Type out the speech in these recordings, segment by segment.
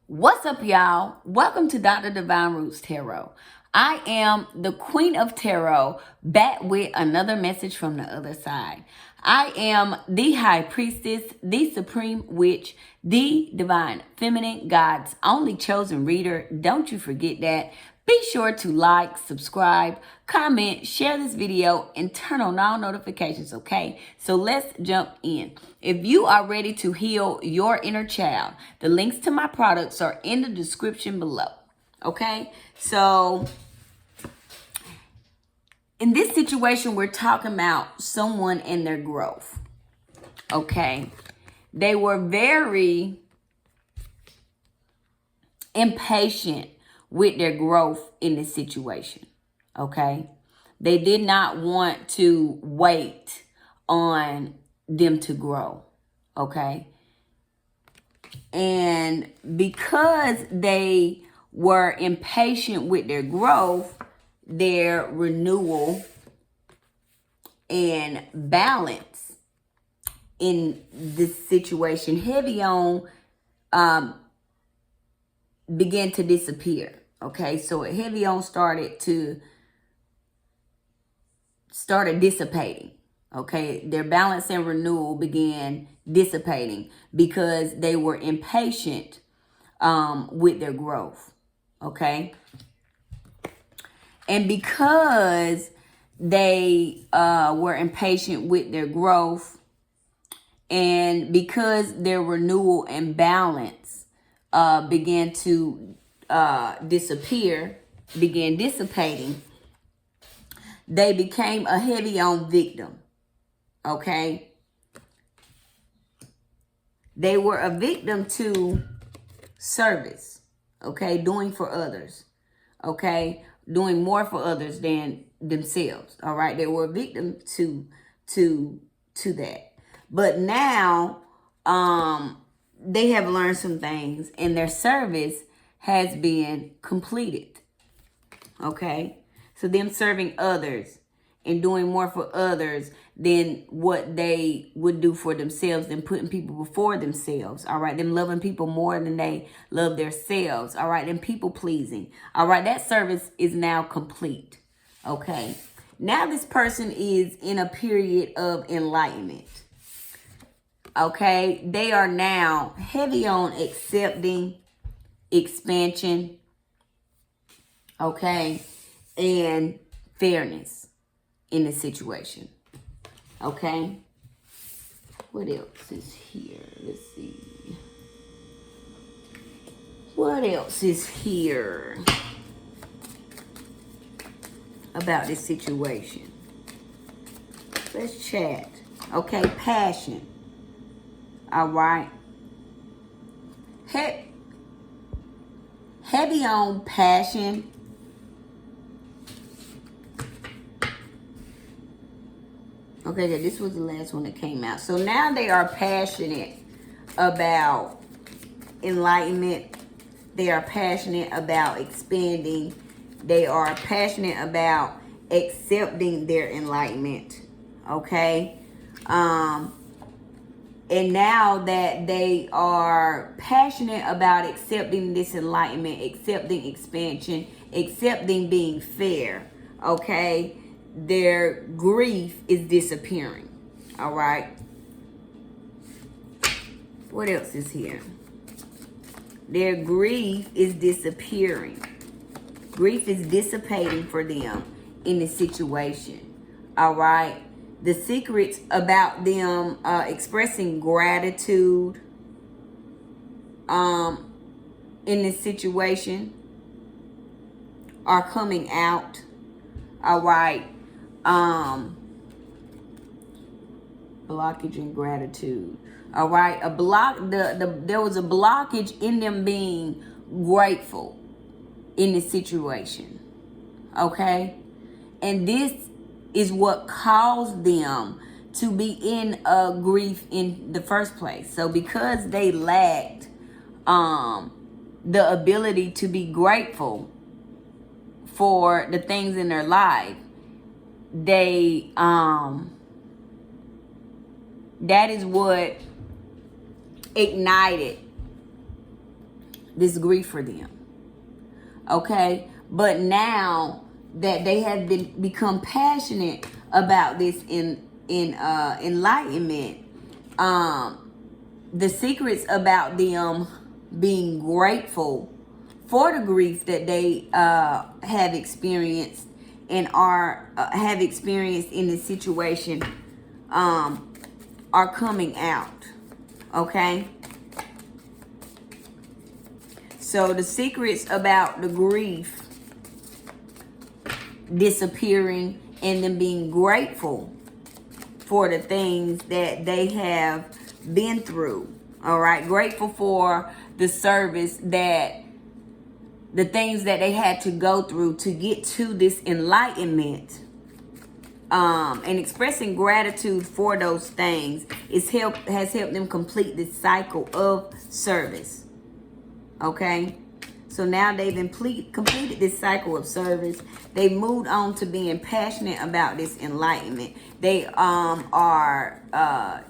What's up, y'all? Welcome to Dr. Divine Roots Tarot. I am the Queen of Tarot, back with another message from the other side. I am the High Priestess, the Supreme Witch, the Divine Feminine, God's only chosen reader. Don't you forget that. Be sure to like, subscribe, comment, share this video, and turn on all notifications, okay? So let's jump in. If you are ready to heal your inner child, the links to my products are in the description below, okay? So in this situation, we're talking about someone and their growth, okay? They were very impatient with their growth in this situation, okay? They did not want to wait on them to grow, okay? And because they were impatient with their growth, their renewal and balance in this situation, heavy on, began to disappear. Okay, so heavy on started dissipating. Okay, their balance and renewal began dissipating because they were impatient with their growth. Okay, and because they were impatient with their growth, and because their renewal and balance began to began dissipating, they became a heavy on victim. Okay, they were a victim to service. Okay, doing for others. Okay, doing more for others than themselves. All right, they were a victim to that. But now, they have learned some things, and their service has been completed. Okay, so them serving others and doing more for others than what they would do for themselves, and putting people before themselves. All right, them loving people more than they love themselves. All right, them people pleasing. All right, that service is now complete. Okay, now this person is in a period of enlightenment. Okay, they are now heavy on accepting expansion, okay, and fairness in the situation. Okay, what else is here? Let's see. What else is here about this situation? Let's chat. Okay, passion. All right. Heavy on passion. Okay, this was the last one that came out. So now they are passionate about enlightenment. They are passionate about expanding. They are passionate about accepting their enlightenment. Okay? And now that they are passionate about accepting this enlightenment, accepting expansion, accepting being fair, okay, their grief is disappearing. All right. What else is here? Their grief is disappearing. Grief is dissipating for them in this situation. All right. The secrets about them expressing gratitude in this situation are coming out. All right. Blockage and gratitude. All right. There was a blockage in them being grateful in this situation. Okay. And this is what caused them to be in grief in the first place. So because they lacked the ability to be grateful for the things in their life, they that is what ignited this grief for them. Okay, but now that they have become passionate about this in enlightenment, the secrets about them being grateful for the grief that they have experienced and have experienced in this situation are coming out. Okay, so the secrets about the grief disappearing and them being grateful for the things that they have been through. All right, grateful for the service, that the things that they had to go through to get to this enlightenment, and expressing gratitude for those things has helped them complete this cycle of service. Okay, so now they've completed this cycle of service. They've moved on to being passionate about this enlightenment. They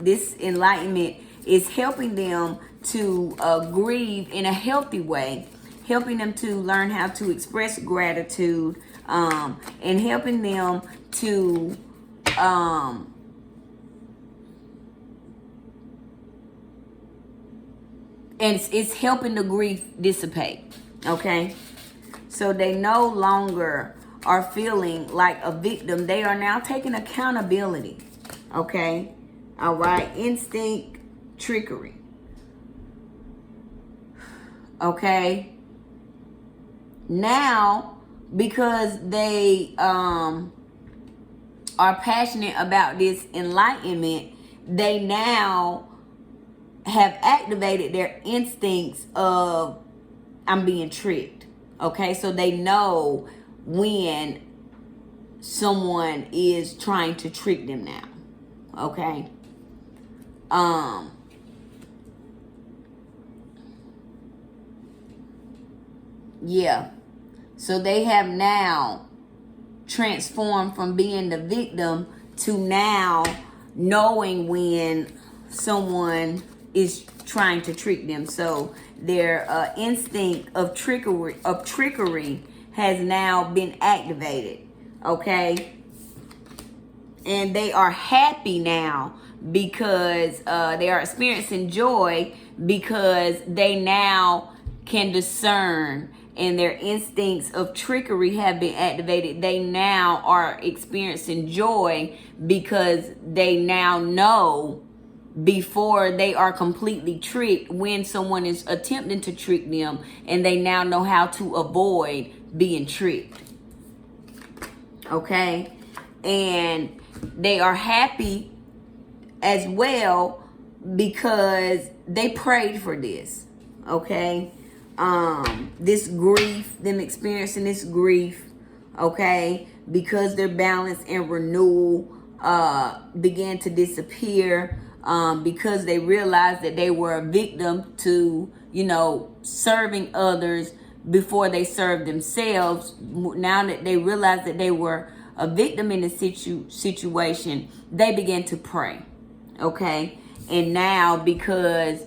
this enlightenment is helping them to grieve in a healthy way, helping them to learn how to express gratitude, and helping them to and it's helping the grief dissipate. Okay, so they no longer are feeling like a victim. They are now taking accountability. Okay, all right, instinct, trickery. Okay, now because they are passionate about this enlightenment, they now have activated their instincts of, I'm being tricked. Okay, so they know when someone is trying to trick them now. Okay, yeah, so they have now transformed from being the victim to now knowing when someone is trying to trick them. So their instinct of trickery has now been activated. Okay, and they are happy now because they are experiencing joy because they now can discern, and their instincts of trickery have been activated. They now are experiencing joy because they now know before they are completely tricked when someone is attempting to trick them, and they now know how to avoid being tricked. Okay, and they are happy as well because they prayed for this. Okay, this grief, them experiencing this grief, okay, because their balance and renewal began to disappear, because they realized that they were a victim to, serving others before they served themselves. Now that they realized that they were a victim in the situation, they began to pray. Okay, and now because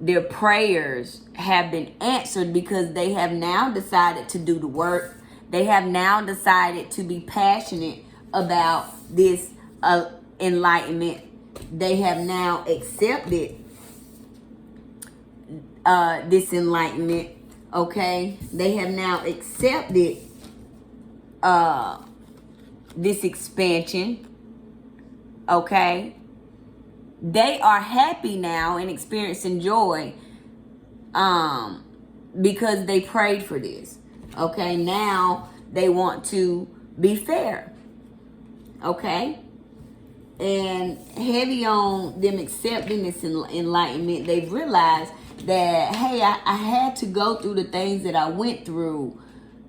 their prayers have been answered, because they have now decided to do the work, they have now decided to be passionate about this enlightenment. They have now accepted this enlightenment. Okay, they have now accepted this expansion. Okay, they are happy now and experiencing joy because they prayed for this. Okay, now they want to be fair. Okay, and heavy on them accepting this enlightenment, they've realized that, hey, I had to go through the things that I went through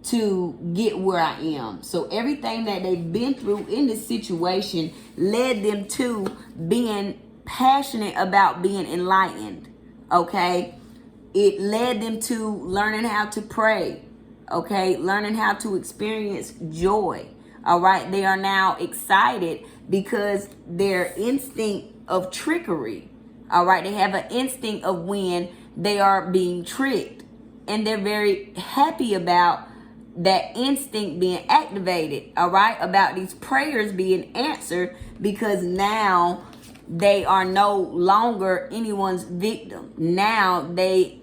to get where I am. So everything that they've been through in this situation led them to being passionate about being enlightened. Okay, it led them to learning how to pray. Okay, learning how to experience joy. All right, they are now excited because their instinct of trickery, all right, they have an instinct of when they are being tricked. and they're very happy about that instinct being activated, all right, about these prayers being answered, because now they are no longer anyone's victim. Now they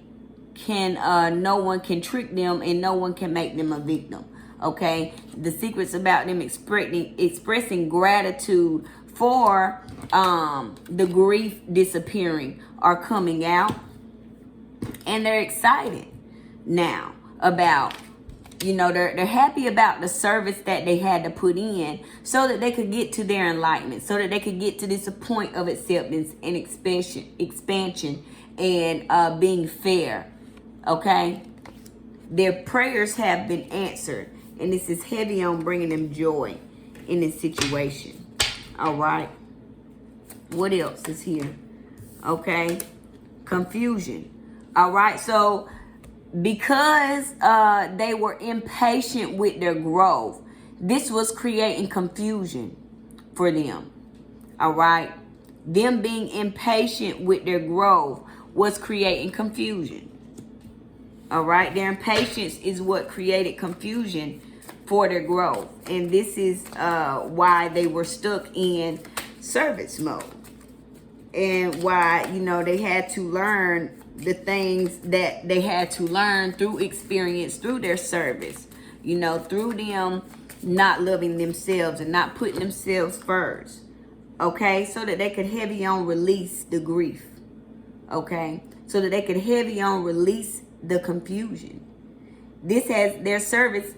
can, no one can trick them and no one can make them a victim. Okay, the secrets about them expressing gratitude for the grief disappearing are coming out, and they're excited now about, you know, they're happy about the service that they had to put in so that they could get to their enlightenment, so that they could get to this point of acceptance and expansion and being fair. Okay, their prayers have been answered, and this is heavy on bringing them joy in this situation. All right, what else is here? Okay, confusion. All right, so because they were impatient with their growth, this was creating confusion for them. All right, them being impatient with their growth was creating confusion. All right, their impatience is what created confusion for their growth, and this is why they were stuck in service mode, and why, you know, they had to learn the things that they had to learn through experience, through their service, you know, through them not loving themselves and not putting themselves first. Okay, so that they could heavy on release the grief. Okay, so that they could heavy on release the confusion. This has their service,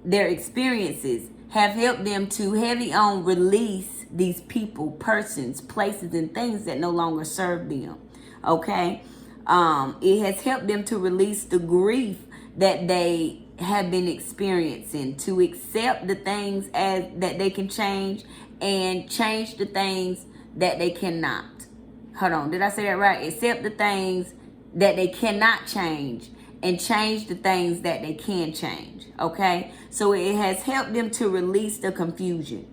their experiences have helped them to heavy on release these people, persons, places, and things that no longer serve them. Okay, it has helped them to release the grief that they have been experiencing, to accept the things as that they can change and change the things that they cannot. Hold on, did I say that right? Accept the things that they cannot change and change the things that they can change. Okay, so it has helped them to release the confusion.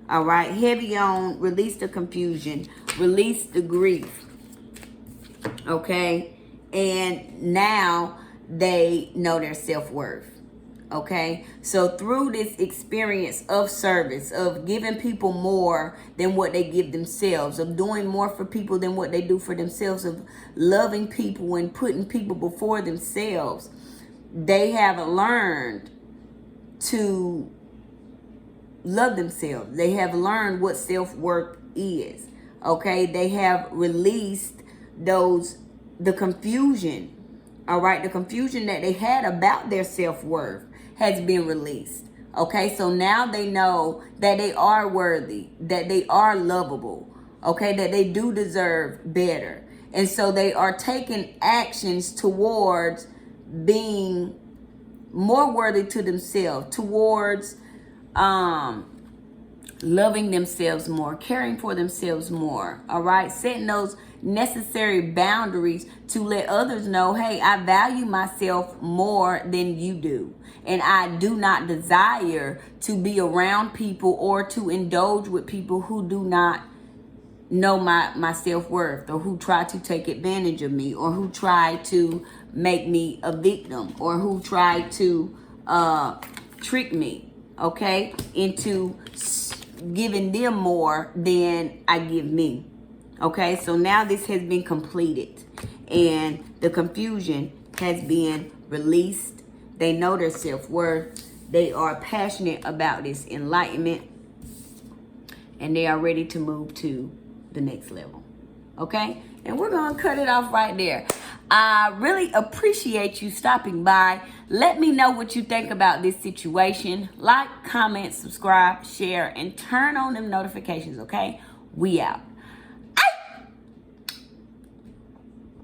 All right, heavy on release the confusion, release the grief. Okay, and now they know their self-worth. Okay, so through this experience of service, of giving people more than what they give themselves, of doing more for people than what they do for themselves, of loving people and putting people before themselves, they have learned to love themselves. They have learned what self-worth is. Okay, they have released the confusion. All right, the confusion that they had about their self-worth has been released. Okay, so now they know that they are worthy, that they are lovable, okay, that they do deserve better. And so they are taking actions towards being more worthy to themselves, towards loving themselves more, caring for themselves more. All right, setting those necessary boundaries to let others know, hey, I value myself more than you do, and I do not desire to be around people or to indulge with people who do not know my self-worth, or who try to take advantage of me, or who try to make me a victim, or who try to trick me, okay, into giving them more than I give me. Okay, so now this has been completed and the confusion has been released. They know their self-worth. They are passionate about this enlightenment, and they are ready to move to the next level. Okay, and we're going to cut it off right there. I really appreciate you stopping by. Let me know what you think about this situation. Like, comment, subscribe, share, and turn on them notifications. Okay, we out.